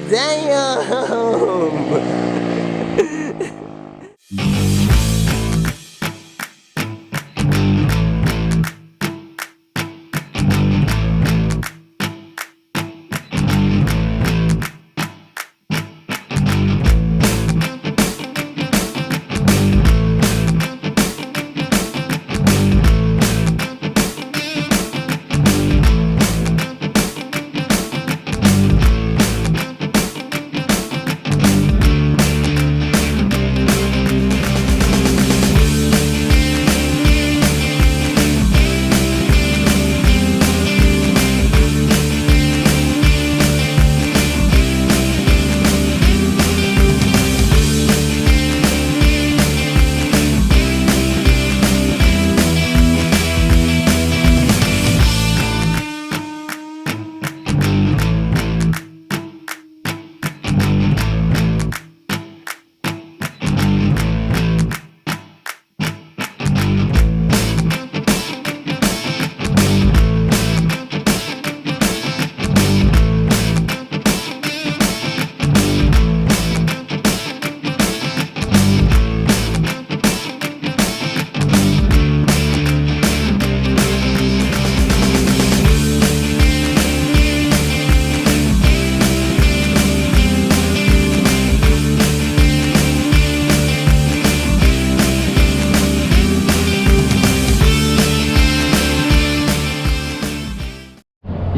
Damn!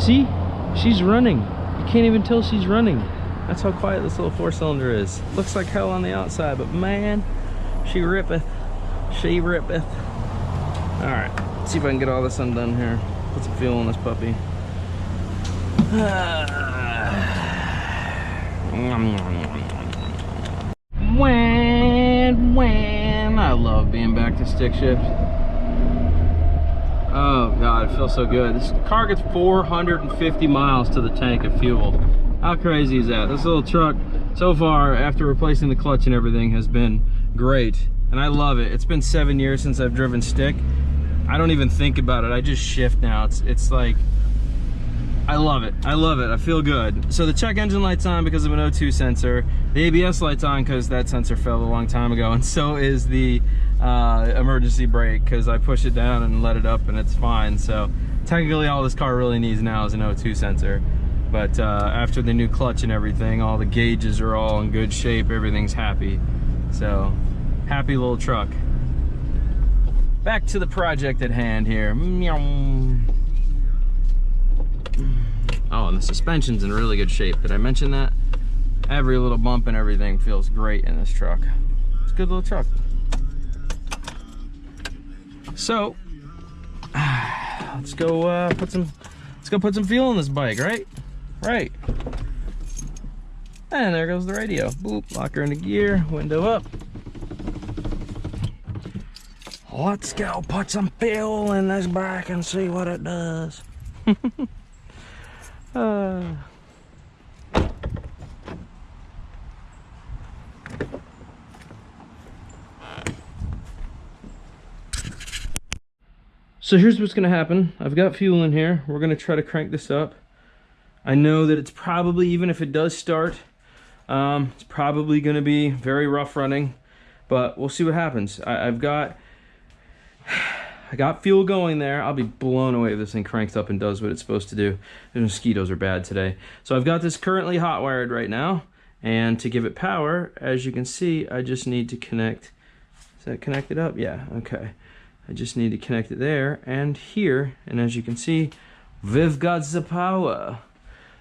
You see? She's running. You can't even tell she's running. That's how quiet this little 4-cylinder is. Looks like hell on the outside, but man, she rippeth. She rippeth. Alright, let's see if I can get all this undone here. Put some fuel in this puppy. When I love being back to stick shift. Oh god, it feels so good. This car gets 450 miles to the tank of fuel. How crazy is that? This little truck, so far, after replacing the clutch and everything, has been great. And I love it. It's been 7 years since I've driven stick. I don't even think about it. I just shift now. It's like, I love it. I love it. I feel good. So the check engine light's on because of an O2 sensor. The ABS light's on because that sensor fell a long time ago. And so is the emergency brake because I push it down and let it up and it's fine. So technically all this car really needs now is an O2 sensor. But after the new clutch and everything, all the gauges are all in good shape. Everything's happy. So happy little truck. Back to the project at hand here. Oh, and the suspension's in really good shape. Did I mention that? Every little bump and everything feels great in this truck. It's a good little truck. So, let's go put some fuel in this bike, right? Right. And there goes the radio. Boop, lock her into gear, window up. Let's go put some fuel in this bike and see what it does. So here's what's gonna happen. I've got fuel in here. We're gonna try to crank this up. I know that it's probably, even if it does start, it's probably gonna be very rough running, but we'll see what happens. I got fuel going there. I'll be blown away if this thing cranks up and does what it's supposed to do. The mosquitoes are bad today. So I've got this currently hot wired right now, and to give it power, as you can see, I just need to connect. Is that connected up? Yeah, okay. I just need to connect it there and here, and as you can see, we've got the power.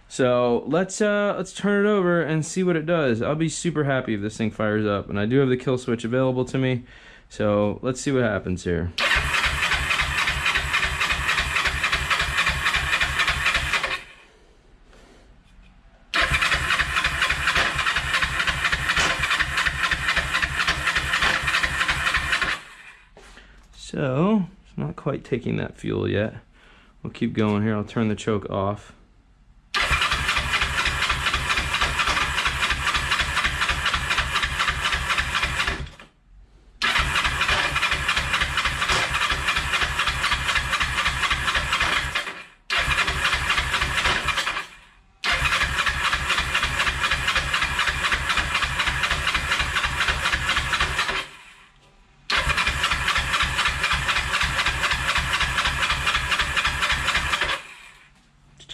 So let's turn it over and see what it does. I'll be super happy if this thing fires up, and I do have the kill switch available to me. So let's see what happens here. So, it's not quite taking that fuel yet. We'll keep going here. I'll turn the choke off.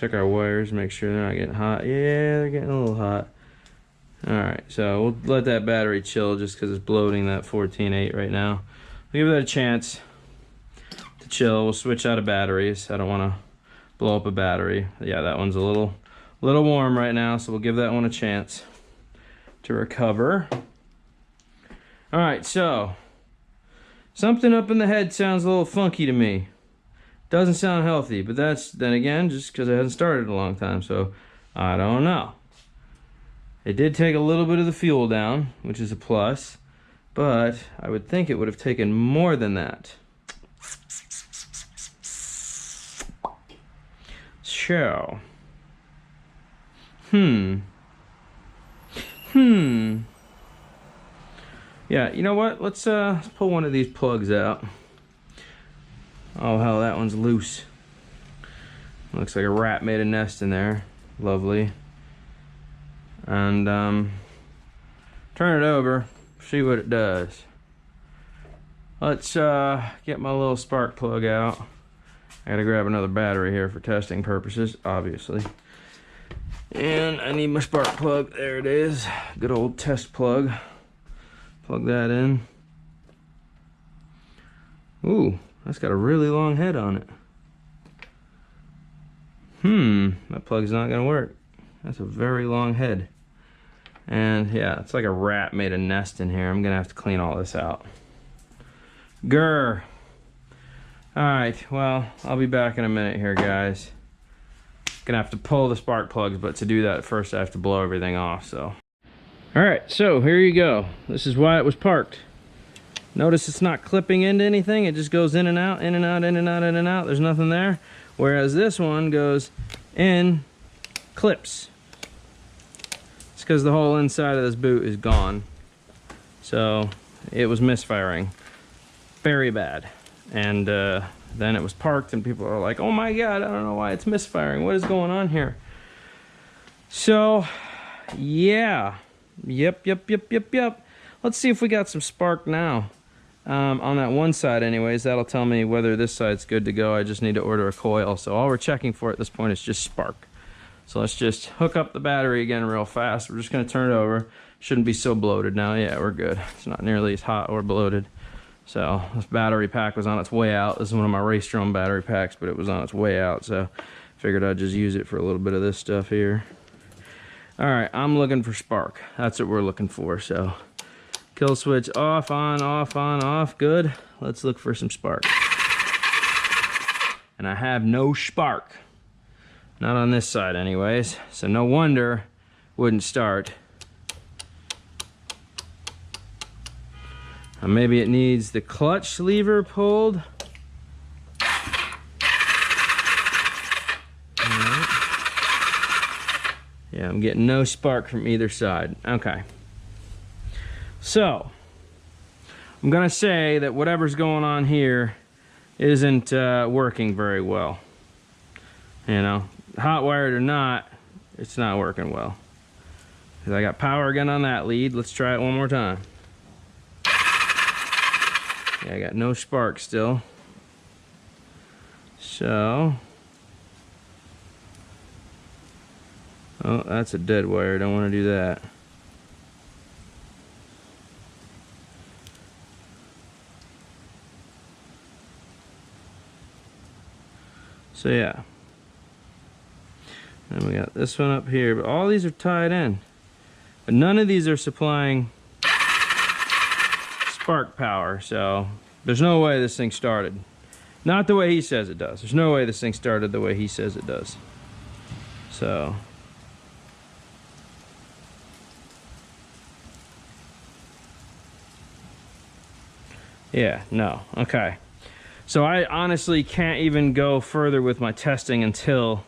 check our wires, make sure they're not getting hot. Yeah, they're getting a little hot. Alright, so we'll let that battery chill just because it's bloating that 14.8 right now. We'll give that a chance to chill. We'll switch out of batteries. I don't want to blow up a battery. Yeah, that one's a little warm right now, so we'll give that one a chance to recover. Alright, so something up in the head sounds a little funky to me. Doesn't sound healthy, but that's, then again, just because it hasn't started in a long time, so I don't know. It did take a little bit of the fuel down, which is a plus, but I would think it would have taken more than that. So, yeah, you know what? Let's pull one of these plugs out. Oh hell, that one's loose. Looks like a rat made a nest in there. Lovely. And turn it over, see what it does. Let's get my little spark plug out. I gotta grab another battery here for testing purposes, obviously. And I need my spark plug. There it is. Good old test plug. Plug that in. Ooh, that's got a really long head on it. That plug's not gonna work. That's a very long head. And yeah, it's like a rat made a nest in here. I'm gonna have to clean all this out. Grr. Alright, well, I'll be back in a minute here, guys. Gonna have to pull the spark plugs, but to do that first I have to blow everything off, so. Alright, so here you go. This is why it was parked. Notice it's not clipping into anything, it just goes in and out, in and out, in and out, in and out. There's nothing there. Whereas this one goes in, clips. It's because the whole inside of this boot is gone. So it was misfiring. Very bad. And then it was parked and people are like, oh my god, I don't know why it's misfiring. What is going on here? So, yeah. Yep. Let's see if we got some spark now. On that one side anyways, that'll tell me whether this side's good to go. I just need to order a coil. So all we're checking for at this point is just spark. So let's just hook up the battery again real fast. We're just gonna turn it over. Shouldn't be so bloated now. Yeah, we're good. It's not nearly as hot or bloated. So this battery pack was on its way out. This is one of my Race Drum battery packs, but it was on its way out. So figured I'd just use it for a little bit of this stuff here. All right, I'm looking for spark. That's what we're looking for. So kill switch off, on, off, on, off. Good. Let's look for some spark. And I have no spark. Not on this side anyways. So no wonder it wouldn't start. Maybe it needs the clutch lever pulled. Right. Yeah, I'm getting no spark from either side. Okay. So, I'm gonna say that whatever's going on here isn't working very well. You know, hot wired or not, it's not working well. 'Cause I got power again on that lead. Let's try it one more time. Yeah, I got no spark still. So, oh, that's a dead wire. Don't want to do that. So yeah. And we got this one up here, but all these are tied in. But none of these are supplying spark power, so there's no way this thing started. Not the way he says it does. There's no way this thing started the way he says it does. So yeah, no. Okay. So I honestly can't even go further with my testing until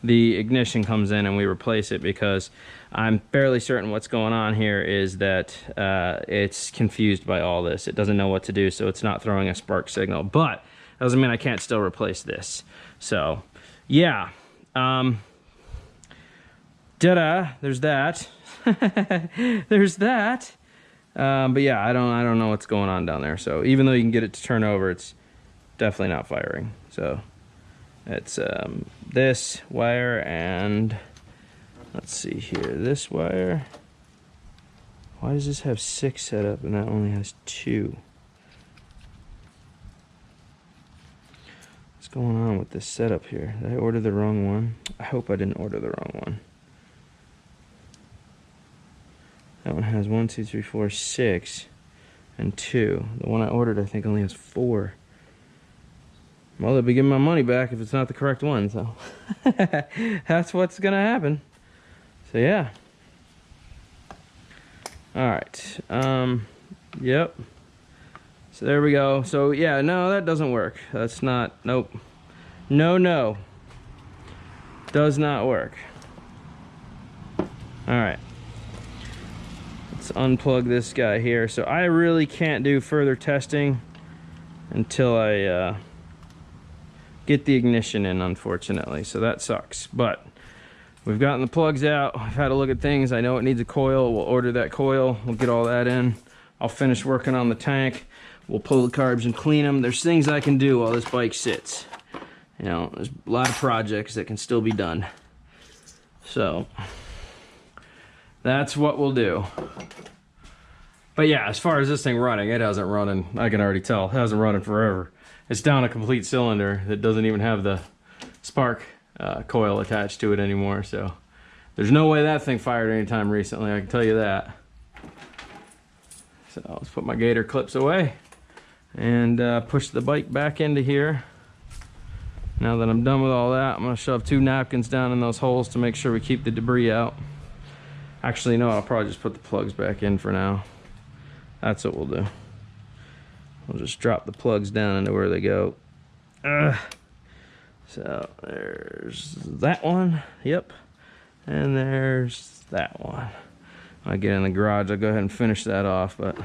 the ignition comes in and we replace it, because I'm fairly certain what's going on here is that it's confused by all this. It doesn't know what to do, so it's not throwing a spark signal. But that doesn't mean I can't still replace this. So yeah, there's that. There's that. But yeah, I don't know what's going on down there. So even though you can get it to turn over, it's definitely not firing. So It's this wire and let's see here, this wire. Why does this have 6 set up and that only has 2? What's going on with this setup here? Did I order the wrong one? I hope I didn't order the wrong one. That one has 1, 2, 3, 4, 6 and 2. The one I ordered I think only has 4. Well, they'll be giving my money back if it's not the correct one, so that's what's gonna happen. So yeah. Alright. Yep. So there we go. So yeah, no, that doesn't work. That's not, nope. No. Does not work. Alright. Let's unplug this guy here. So I really can't do further testing until I get the ignition in, unfortunately. So that sucks. But we've gotten the plugs out. I've had a look at things. I know it needs a coil. We'll order that coil. We'll get all that in. I'll finish working on the tank. We'll pull the carbs and clean them. There's things I can do while this bike sits. You know, there's a lot of projects that can still be done. So that's what we'll do. But yeah, as far as this thing running, it hasn't running. I can already tell. It hasn't running forever. It's down a complete cylinder that doesn't even have the spark coil attached to it anymore. So there's no way that thing fired anytime recently, I can tell you that. So let's put my gator clips away and push the bike back into here. Now that I'm done with all that, I'm gonna shove 2 napkins down in those holes to make sure we keep the debris out. Actually, no, I'll probably just put the plugs back in for now. That's what we'll do. We'll just drop the plugs down into where they go. So there's that one, yep. And there's that one. When I get in the garage, I'll go ahead and finish that off, but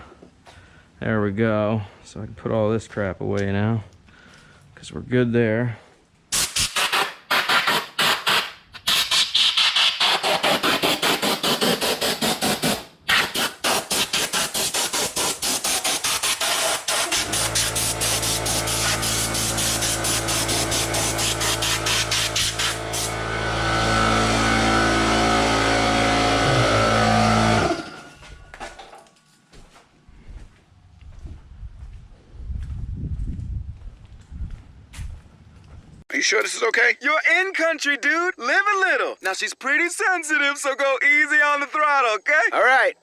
there we go. So I can put all this crap away now, because we're good there. Are you sure this is okay? You're in country, dude. Live a little. Now, she's pretty sensitive, so go easy on the throttle, okay? All right.